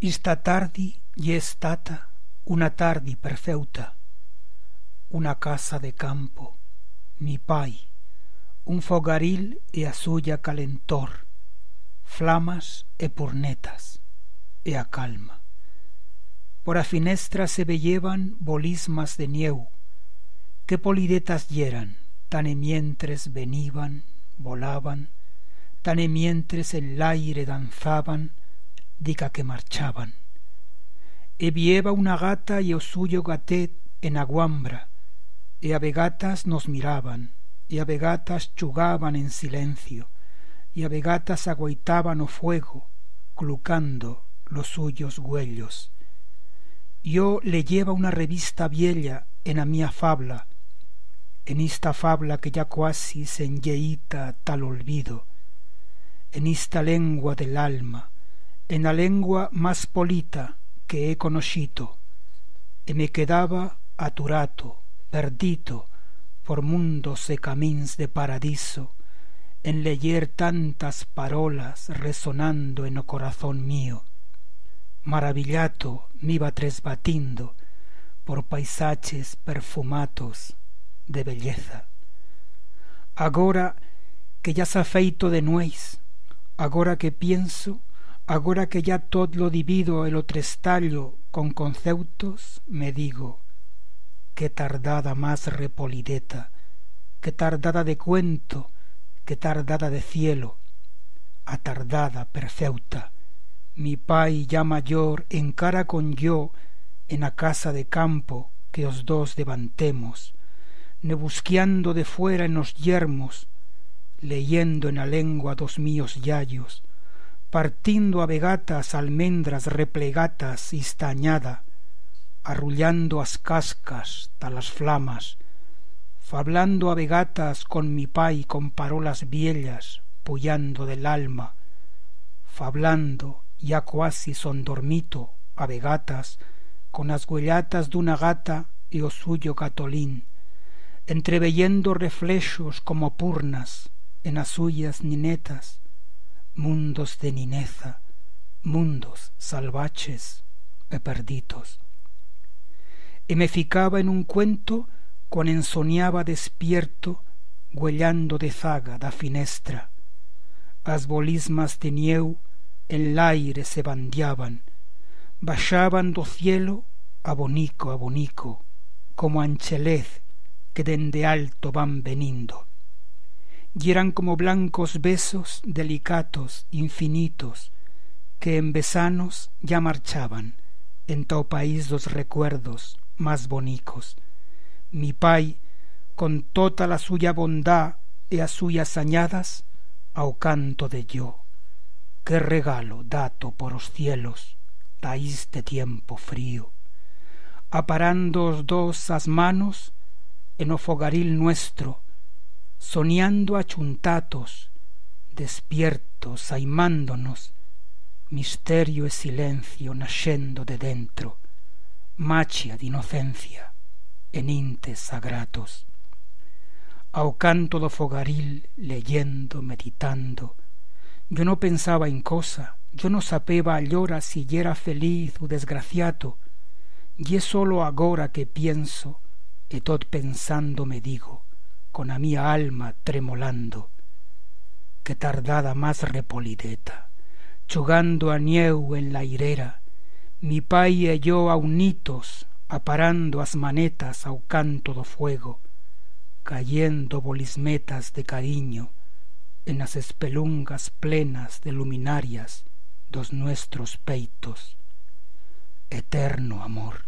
Ista tardi ye stata una tardi perfeuta, una casa de campo, mi pai, un fogaril e a suya calentor, flamas e purnetas, e a calma. Por a finestra se vellevan bolismas de nieu, que polidetas yeran, tan e mientres veniban, volaban, tan e mientres en l'aire danzaban, dica que marchaban. E vieva una gata e o suyo gatet en aguambra, e a vegatas nos miraban, e a vegatas chugaban en silencio, e a vegatas aguaitaban o fuego, clucando los suyos güellos. Yo le lleva una revista viella en a mía fabla, en esta fabla que ya cuasi se enyeíta tal olvido, en esta lengua del alma, en la lengua más polita que he conoscito, e me quedaba aturato, perdito, por mundos e camins de paradiso, en leyer tantas parolas resonando en o corazón mío. Maravillato m'iva tresbatindo por paisaches perfumatos de belleza. Agora que ya s'ha feito de nueis, agora que pienso, agora que ya tot lo divido e lo trestallo con conceutos, me digo, qué tardada más repolideta, qué tardada de cuento, qué tardada de cielo, atardada perfeuta. Mi pai ya mayor encara con yo en a casa de campo que os dos levantemos, ne busquiando de fuera en os yermos, leyendo en a lengua dos míos yayos, partindo a vegatas almendras replegatas ista añada, arrullando as cascas talas flamas, fablando a vegatas con mi pai con parolas viellas, puyando del alma, fablando ya cuasi son dormito a vegatas con as güellatas d'una gata e o suyo gatolín, entreveyendo reflexos como purnas en as suyas ninetas, mundos de nineza, mundos salvaches e perditos. E me ficaba en un cuento cuan ensoniaba despierto, güellando de zaga da finestra. As bolismas de nieu en l'aire se bandeaban, baixaban do cielo a bonico, como anchelez que dende alto van venindo. Y eran como blancos besos delicatos, infinitos, que en besanos ya marchaban en to país dos recuerdos más bonicos. Mi pai, con tota la suya bondad e as suyas añadas, ao canto de yo, qué regalo dato por os cielos ta este tiempo frío, aparando os dos as manos en o fogaril nuestro, soñando achuntatos, despiertos, aimándonos, misterio e silencio nascendo de dentro, machia de inocencia e nintes sagratos. Ao canto do fogaril, leyendo, meditando, yo no pensaba en cosa, yo no sapeva allora si yera feliz o desgraciato, y es solo agora que pienso, e tot pensando me digo, con a mía alma tremolando, que tardada más repolideta, chugando a nieu en la irera, mi pai e yo aunitos, aparando as manetas ao canto do fuego, cayendo bolismetas de cariño en as espelungas plenas de luminarias dos nuestros peitos. Eterno amor.